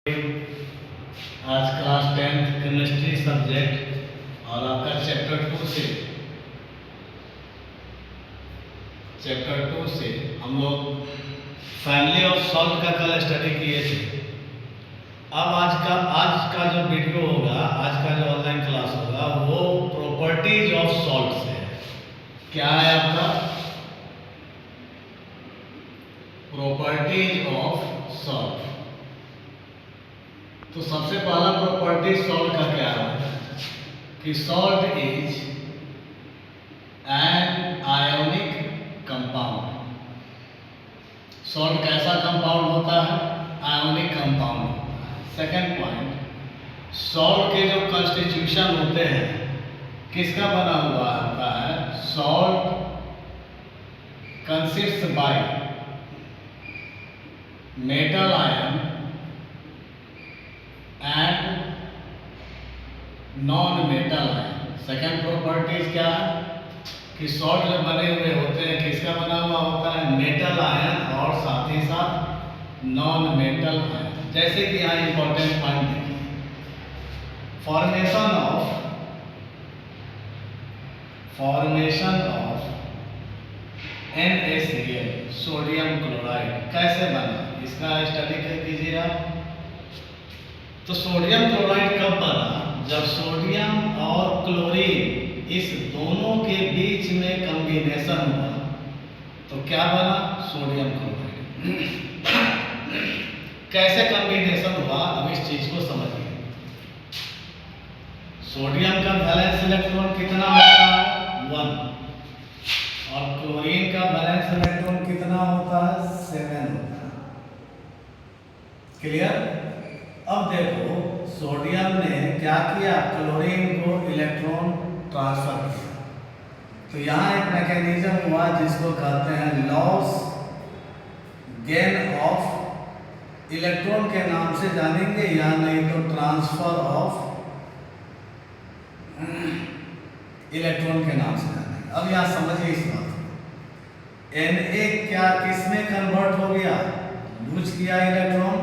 आज class 10th chemistry subject और आपका चैप्टर 2 से हम लोग फैमिली ऑफ सॉल्ट का कल स्टडी किए थे। अब आज का जो वीडियो होगा, आज का जो ऑनलाइन क्लास होगा, वो प्रॉपर्टीज ऑफ सॉल्ट से है। क्या है आपका? Properties of salt. तो सबसे पहला प्रॉपर्टी सॉल्ट का क्या है कि salt is an ionic compound. Salt कैसा कंपाउंड होता है? आयोनिक कंपाउंड होता है। सेकेंड पॉइंट, सॉल्ट के जो कॉन्स्टिट्यूशन होते हैं किसका बना हुआ होता है? Salt consist by metal ion and non metal ion. Second properties क्या है कि सॉल्ट जो बने हुए होते हैं किसका बना हुआ होता है? मेटल आयन और साथ ही साथ नॉन मेटल आयन। जैसे कि यहाँ इंपॉर्टेंट पॉइंट देखिए, formation of NaCl sodium chloride कैसे बना, इसका स्टडी कर कीजिए आप। तो सोडियम क्लोराइड कब बना? जब सोडियम और क्लोरीन इस दोनों के बीच में कॉम्बिनेशन हुआ तो क्या बना? Sodium chloride. कैसे कॉम्बिनेशन हुआ, अब इस चीज को समझिए। सोडियम का वैलेंस इलेक्ट्रॉन कितना होता है? 1। और क्लोरीन का वैलेंस इलेक्ट्रॉन कितना होता है? 7 होता है। क्लियर? अब देखो, सोडियम ने क्या किया? क्लोरीन को इलेक्ट्रॉन ट्रांसफर किया। तो यहाँ एक मैकेनिज्म हुआ जिसको कहते हैं लॉस गेन ऑफ इलेक्ट्रॉन के नाम से जानेंगे, या नहीं तो ट्रांसफर ऑफ इलेक्ट्रॉन के नाम से जानेंगे। अब यहाँ समझिए इस बात को। Na क्या किसमें कन्वर्ट हो गया? लूज किया इलेक्ट्रॉन,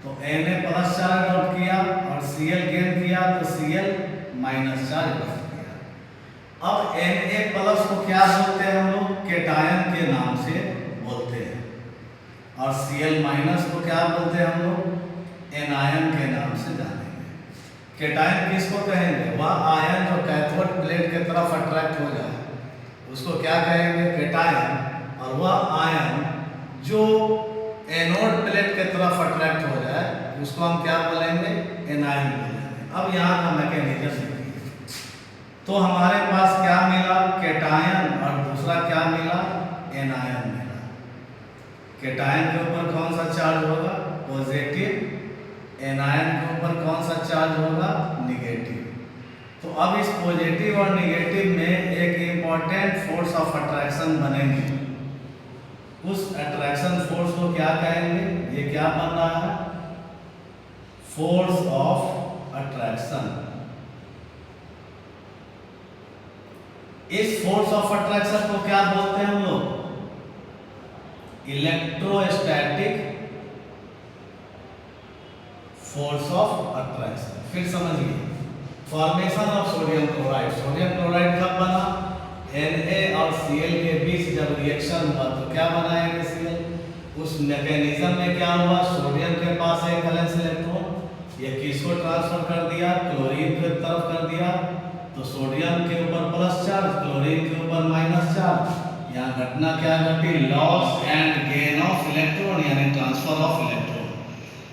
तो Na प्लस चार्ज ड्रॉप किया, और Cl गेन किया तो Cl माइनस चार्ज ड्रॉप किया। अब Na प्लस को क्या बोलते हैं हम लोग? कैटायन के नाम से बोलते हैं। और Cl माइनस को क्या बोलते हैं हम लोग? एनायन के नाम से जानेंगे। कैटायन किसको कहेंगे? वह आयन जो कैथोड प्लेट की तरफ अट्रैक्ट हो जाए उसको क्या कहेंगे? कैटायन। और वह आयन जो एनोड प्लेट की तरफ अट्रैक्ट हो जाए उसको हम क्या बोलेंगे? एनायन बोलेंगे। अब यहाँ का मैकेनिज्म देखिए, तो हमारे पास क्या मिला? कैटायन, और दूसरा क्या मिला? एनायन मिला। कैटायन के ऊपर कौन सा चार्ज होगा? पॉजिटिव। एनायन के ऊपर कौन सा चार्ज होगा? निगेटिव। तो अब इस पॉजिटिव और निगेटिव में एक इंपॉर्टेंट फोर्स ऑफ अट्रैक्शन बनेंगे। उस अट्रैक्शन फोर्स को क्या कहेंगे? ये क्या बन रहा है? Force of attraction. इस फोर्स ऑफ अट्रैक्शन को क्या बोलते हैं हम लोग? Electrostatic force of attraction. फिर समझिए, formation of sodium chloride. Sodium chloride कब बना? Na और Cl के बीच जब रिएक्शन हुआ तो क्या बना? NaCl। उस मैकेनिज्म में क्या हुआ? सोडियम के पास एक वैलेंस इलेक्ट्रॉन, ये किसको ट्रांसफर कर दिया? क्लोरीन की तरफ कर दिया। तो सोडियम के ऊपर प्लस चार्ज, क्लोरीन के ऊपर माइनस चार्ज। यहाँ घटना क्या घटी? Loss and gain of electron, यानी ट्रांसफर ऑफ इलेक्ट्रॉन।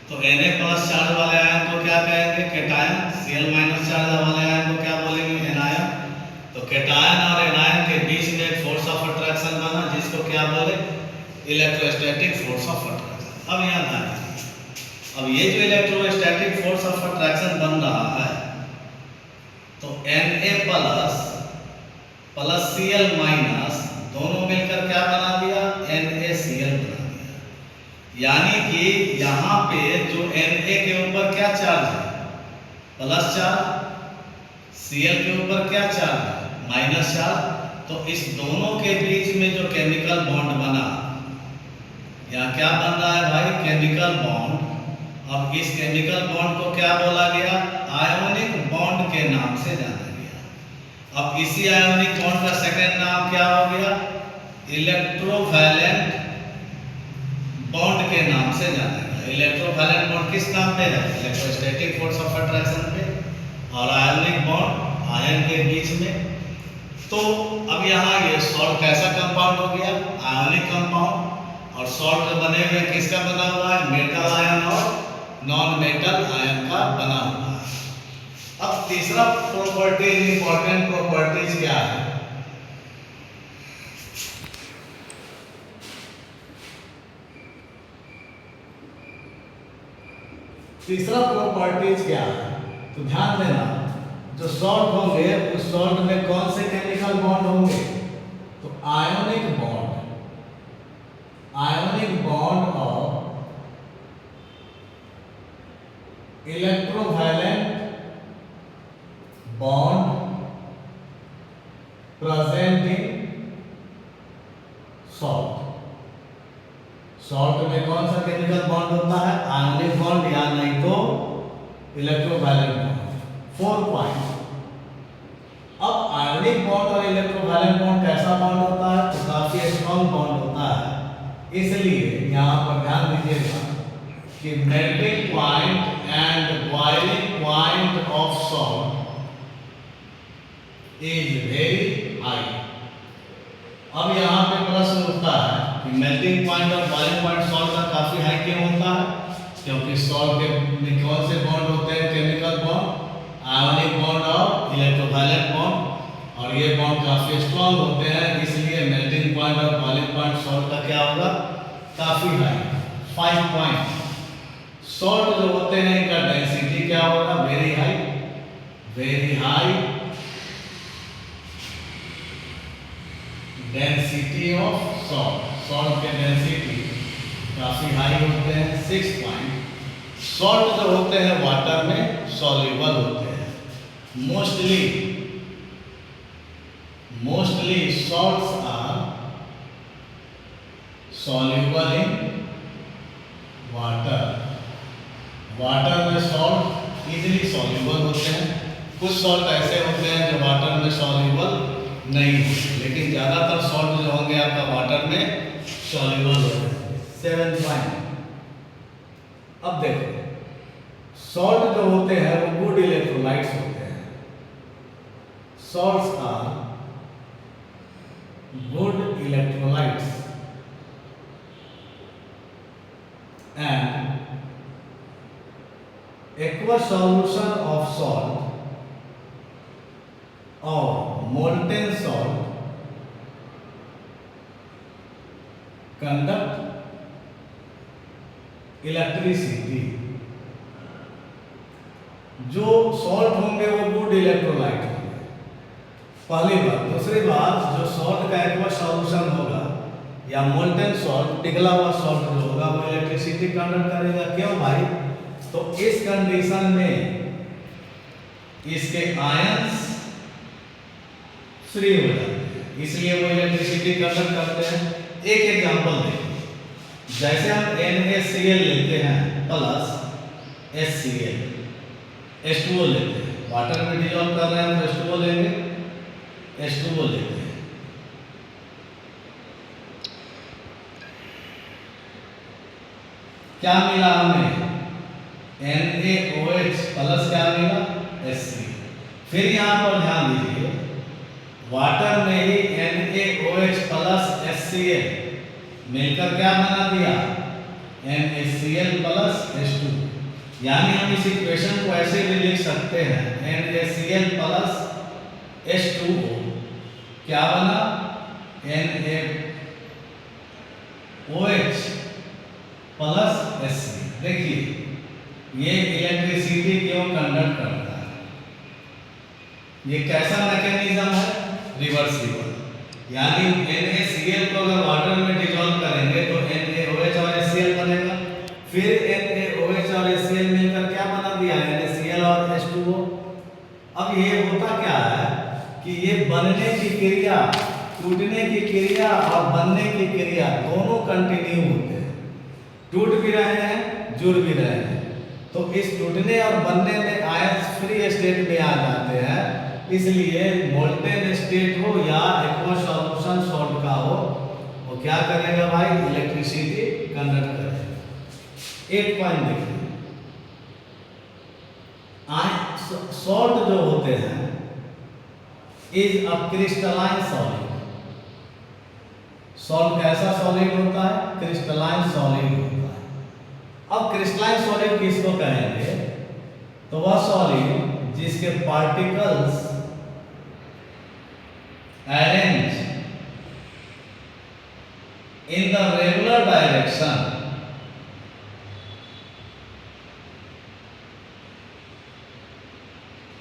तो Na प्लस चार्ज वाले आयन को क्या कहेंगे? कैटायन। Cl माइनस चार्ज वाले आयन को क्या बोलेंगे? एनायन। तो कैटायन और एनायन के बीच में एक फोर्स ऑफ अट्रैक्शन बना जिसको क्या बोले? Electrostatic force of attraction. अब यहाँ ध्यान दीजिए, अब ये जो इलेक्ट्रोस्टैटिक फोर्स ऑफ अट्रैक्शन बन रहा है तो Na प्लस Cl माइनस दोनों मिलकर क्या बना दिया? NaCl बना दिया। यानी कि यहाँ पे जो Na के ऊपर क्या चार्ज है? Plus charge. Cl के ऊपर क्या चार्ज है? Minus charge. तो इस दोनों के बीच में जो केमिकल बॉन्ड बना, यहाँ क्या बन रहा है भाई? केमिकल बॉन्ड अब इस केमिकल बॉन्ड को क्या बोला गया? आयोनिक बॉन्ड के नाम से जाना गया। अब इसी आयोनिक बॉन्ड का सेकंड नाम क्या हो गया? इलेक्ट्रोवैलेंट बॉन्ड के नाम से जाना गया। इलेक्ट्रोवैलेंट बॉन्ड किस नाम पे है? इलेक्ट्रोस्टैटिक फोर्स ऑफ अट्रैक्शन पे। और आयोनिक बॉन्ड आयन के बीच में। तो अब यहाँ ये सॉल्ट कैसा कंपाउंड हो गया? Ionic compound. और सॉल्ट जो बने हुए किसका बना हुआ है? मेटल आयन और नॉन मेटल आयन का बना हुआ है। अब तीसरा प्रॉपर्टीज, इंपॉर्टेंट प्रॉपर्टीज क्या है? तीसरा प्रॉपर्टीज क्या है? तो ध्यान देना, जो सॉल्ट होंगे उस सॉल्ट में कौन से केमिकल बॉन्ड होंगे? तो आयोनिक बॉन्ड और electrovalent bond present in salt. Salt में कौन सा केमिकल बॉन्ड होता है? आयोनिक बॉन्ड या नहीं तो इलेक्ट्रोवैलेंट बॉन्ड। 4 पॉइंट। अब आयोनिक बॉन्ड और इलेक्ट्रोवैलेंट बॉन्ड कैसा बॉन्ड होता है? तो काफी स्ट्रॉन्ग बॉन्ड होता है। इसलिए यहां पर ध्यान दीजिएगा कि melting point and boiling point of salt is very high. अब यहाँ पे प्रश्न उठता है कि मेल्टिंग पॉइंट और बॉइलिंग पॉइंट सॉल्ट का काफी हाई क्यों होता है? क्योंकि सॉल्ट के में कौन से बॉन्ड होते हैं? केमिकल बॉन्ड, आयोनिक बॉन्ड और इलेक्ट्रोवैलेंट बॉन्ड। और ये बॉन्ड काफी स्ट्रॉन्ग होते हैं, इसलिए मेल्टिंग पॉइंट और बॉइलिंग पॉइंट सॉल्ट का क्या होगा? काफी हाई। 5 पॉइंट। सॉल्ट जो होते हैं इनका डेंसिटी क्या होगा? Very high density of salt. Salt के डेंसिटी काफी हाई होते हैं। 6 पॉइंट। सॉल्ट जो होते हैं वाटर में सॉल्युबल होते हैं। Mostly salts are soluble in water. Water में सॉल्ट इजीली सॉल्युबल होते हैं। कुछ सॉल्ट ऐसे होते हैं जो वाटर में सॉल्युबल नहीं होते, लेकिन ज्यादातर सॉल्ट जो होंगे आपका वाटर में सॉल्युबल होते हैं। 7 पॉइंट। अब देखो, सॉल्ट जो होते हैं वो गुड इलेक्ट्रोलाइट्स होते हैं। Salts are good electrolytes and aqueous solution of salt or molten salt conduct electricity। जो सॉल्ट होंगे वो गुड इलेक्ट्रोलाइट होंगे, पहली बात। दूसरी बात, जो सॉल्ट का एक्वस सॉल्यूशन होगा या मोल्टेन सॉल्ट, पिघला हुआ सॉल्ट जो होगा वो इलेक्ट्रिसिटी कंडक्ट करेगा। क्यों भाई? तो इस कंडीशन में इसके आयंस फ्री हो जाते हैं, इसलिए वो इलेक्ट्रिसिटी कंडक्ट करते हैं। एक एग्जांपल देखिए, जैसे हम NaCl लेते हैं प्लस HCl, H2O लेते हैं, वाटर में डिसॉल्व कर रहे हैं तो H2O लेंगे, H2O लेते हैं। क्या मिला हमें? NaOH प्लस क्या मिला? HCl। फिर यहाँ पर ध्यान दीजिए, वाटर में ही NaOH प्लस HCl मिलकर क्या बना दिया? NaCl plus H2। यानी हम इस इक्वेशन को ऐसे भी लिख सकते हैं, NaCl प्लस H2O क्या बना? NaOH plus HCl। देखिए ये इलेक्ट्रिसिटी क्यों कंडक्ट करता है? ये कैसा मैकेनिज्म है? रिवर्सिबल। यानी NaCl को अगर वाटर में डिसॉल्व करेंगे तो NaOH और HCl बनेगा। फिर NaOH और HCl मिलकर क्या बना दिया? NaCl और H2O। अब ये होता क्या है कि ये बनने की क्रिया, टूटने की क्रिया और बनने की क्रिया दोनों कंटिन्यू होते हैं। टूट भी रहे हैं, जुड़ भी रहे हैं। तो इस टूटने और बनने में आयंस फ्री स्टेट में आ जाते हैं, इसलिए मोल्टेन स्टेट हो या एक्वा सॉल्यूशन सॉल्ट का हो, वो क्या करेगा भाई, इलेक्ट्रिसिटी कंडक्ट करेगा। एक पॉइंट देखिए, सॉल्ट जो होते हैं is a crystalline solid. Salt कैसा सॉलिड होता है, क्रिस्टलाइन सॉलिड होता है। अब क्रिस्टलाइन सॉलिड किसको कहेंगे, तो वह सॉलिड जिसके particles arrange in the regular direction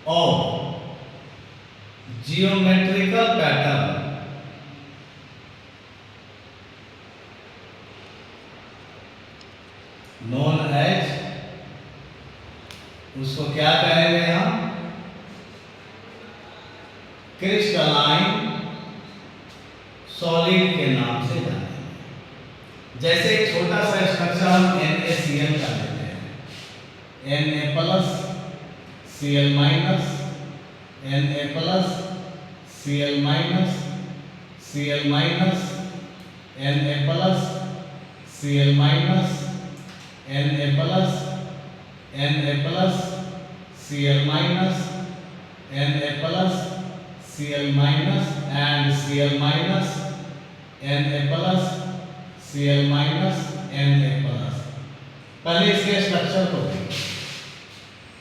और जियोमेट्रिकल पैटर्न नोन एज, उसको क्या कहेंगे हम, क्रिस्टलाइन सॉलिड के नाम से जानेंगे। जैसे एक छोटा सा स्ट्रक्चर हम NaCl का लेते हैं, Na plus Cl minus, Na plus Cl minus, Cl minus, Na plus Cl minus, Na plus, Na plus Cl minus, Na plus Cl minus and Cl minus, Na plus Cl minus, Na plus. पहले इसके structure को देखिए।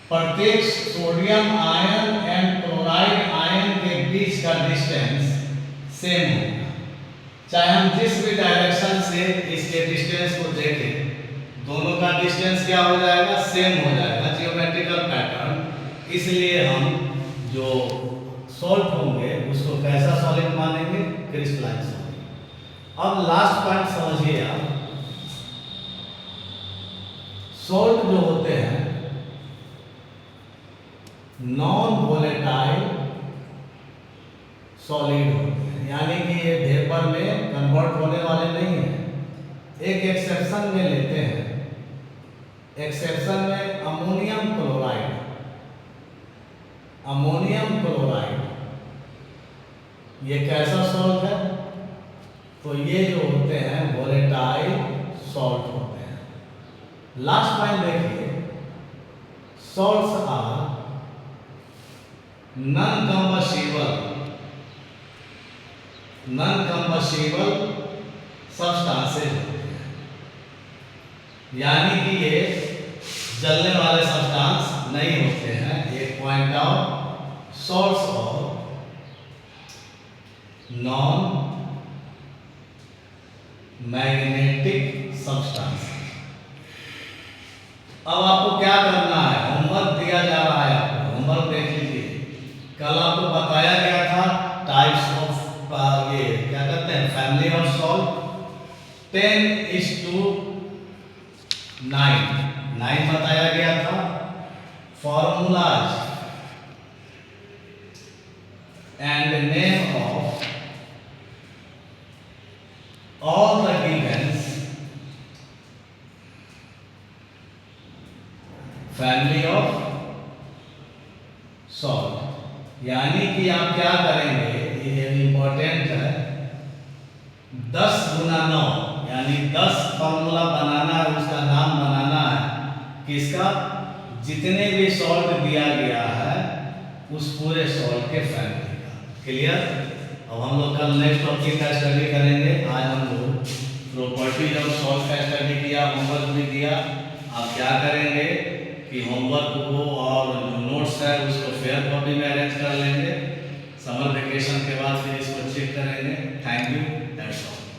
प्रत्येक sodium ion and chloride ion के बीच का distance same होगा, चाहे हम जिस भी डायरेक्शन से इसके डिस्टेंस को देखें, दोनों का डिस्टेंस क्या हो जाएगा, सेम हो जाएगा, जियोमेट्रिकल पैटर्न। इसलिए हम जो सॉल्ट होंगे उसको कैसा सॉलिड मानेंगे, क्रिस्टलाइन सॉलिड। अब लास्ट पॉइंट समझिए आप, सॉल्ट जो होते हैं नॉन वोलेटाइल सॉलिड होते हैं, यानी कि ये वेपर में कन्वर्ट होने वाले नहीं हैं। एक एक्सेप्शन में लेते हैं, एक्सेप्शन में अमोनियम क्लोराइड, अमोनियम क्लोराइड ये कैसा सॉल्ट है, तो ये जो होते हैं वोलेटाइल सॉल्ट होते हैं। लास्ट पॉइंट देखिए, salts are non combustible substances होते हैं, यानी कि ये जलने वाले सब्सटेंस नहीं होते हैं। एक point out, salts of non magnetic substance. अब आपको क्या करना है, होमवर्क दिया जा रहा है आपको, होमवर्क देख लीजिए। कल आपको बताया गया था टाइप्स ऑफ ये क्या कहते हैं, फैमिली ऑफ सॉल्ट। 10:9 बताया गया था। Formulas and name of all the givens family of salt. यानी कि आप क्या करेंगे, ये इंपॉर्टेंट है, 10 गुना 9 यानी 10 फॉर्मूला बनाना है, उसका नाम बनाना है किसका, जितने भी सॉल्ट दिया गया है उस पूरे सॉल्ट के फैमिली का। क्लियर। अब हम लोग कल नेक्स्ट टॉपिक का स्टडी करेंगे। आज हम लोग प्रॉपर्टीज ऑफ सॉल्ट का स्टडी किया, होमवर्क भी दिया। आप क्या करेंगे कि होमवर्क को और जो नोट्स है उसको फेयर कॉपी में अरेंज कर लेंगे। समर वेकेशन के बाद फिर इसको चेक करेंगे। Thank you.